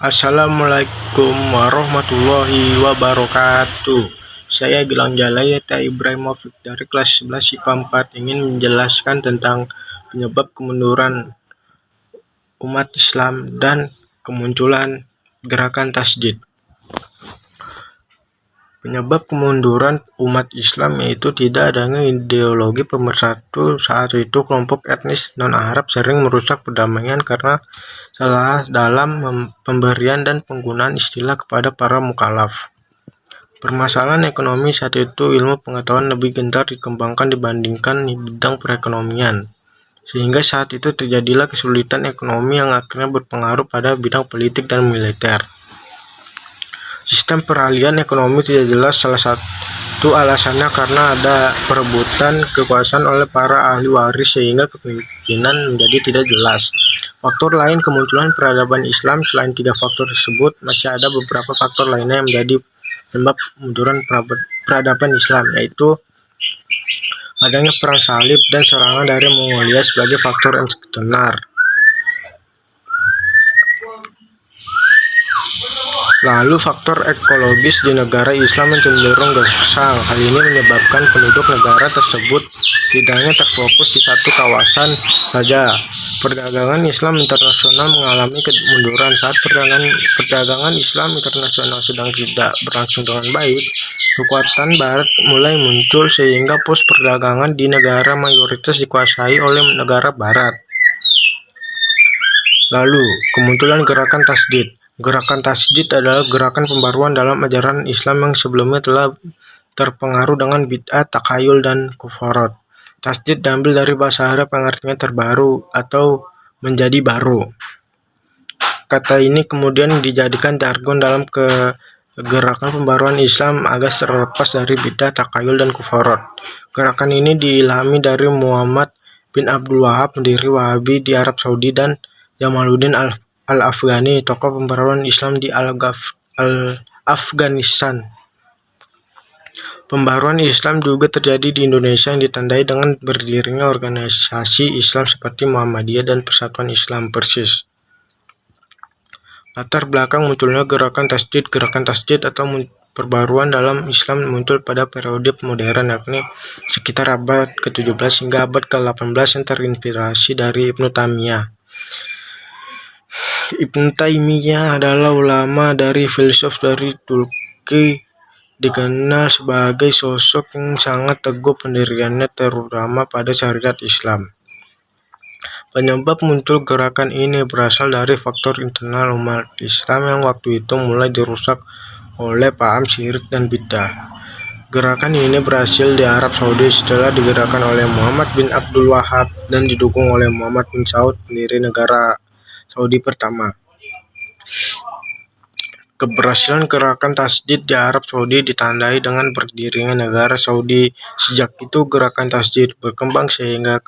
Assalamualaikum warahmatullahi wabarakatuh. Saya Gilang Jalayeta Ibrahimovic dari kelas 11 IPA 4 ingin menjelaskan tentang penyebab kemunduran umat Islam dan kemunculan gerakan tasjid. Penyebab kemunduran umat Islam yaitu tidak adanya ideologi pemersatu. Saat itu kelompok etnis non-Arab sering merusak perdamaian karena salah dalam pemberian dan penggunaan istilah kepada para mukallaf. Permasalahan ekonomi saat itu, ilmu pengetahuan lebih gencar dikembangkan dibandingkan di bidang perekonomian, sehingga saat itu terjadilah kesulitan ekonomi yang akhirnya berpengaruh pada bidang politik dan militer. Sistem peralihan ekonomi tidak jelas, salah satu alasannya karena ada perebutan kekuasaan oleh para ahli waris sehingga kepemimpinan menjadi tidak jelas. Faktor lain kemunculan peradaban Islam. Selain tiga faktor tersebut, masih ada beberapa faktor lainnya yang menjadi penyebab kemunduran peradaban Islam, yaitu adanya perang salib dan serangan dari Mongolia sebagai faktor eksternal. Lalu faktor ekologis di negara Islam yang cenderung gersang. Hal ini menyebabkan penduduk negara tersebut tidak hanya terfokus di satu kawasan saja. Perdagangan Islam internasional mengalami kemunduran. Saat perdagangan Islam internasional sedang tidak berlangsung dengan baik, kekuatan Barat mulai muncul sehingga pos perdagangan di negara mayoritas dikuasai oleh negara Barat. Lalu, kemunculan gerakan tasjid. Gerakan tasjid adalah gerakan pembaruan dalam ajaran Islam yang sebelumnya telah terpengaruh dengan bid'ah, takhayul, dan kufarat. Tasjid diambil dari bahasa Arab yang artinya terbaru atau menjadi baru. Kata ini kemudian dijadikan jargon dalam gerakan pembaruan Islam agar terlepas dari bid'ah, takhayul, dan kufarat. Gerakan ini diilhami dari Muhammad bin Abdul Wahab, pendiri Wahabi di Arab Saudi, dan Jamaluddin Al-Afghani, tokoh pembaruan Islam di Afghanistan. Pembaruan Islam juga terjadi di Indonesia yang ditandai dengan berdirinya organisasi Islam seperti Muhammadiyah dan Persatuan Islam Persis. Latar belakang munculnya gerakan tasjid. Gerakan tasjid atau perbaruan dalam Islam muncul pada periode modern, yakni sekitar abad ke-17 hingga abad ke-18 yang terinspirasi dari Ibnu Taimiyah. Ibnu Taimiyah adalah ulama dari filsuf dari Turki, dikenal sebagai sosok yang sangat teguh pendiriannya terutama pada syariat Islam. Penyebab muncul gerakan ini berasal dari faktor internal umat Islam yang waktu itu mulai dirusak oleh paham syirik dan bid'ah. Gerakan ini berhasil di Arab Saudi setelah digerakkan oleh Muhammad bin Abdul Wahab dan didukung oleh Muhammad bin Saud, pendiri negara Saudi pertama. Keberhasilan gerakan tasjid di Arab Saudi ditandai dengan berdirinya negara Saudi. Sejak itu gerakan tasjid berkembang sehingga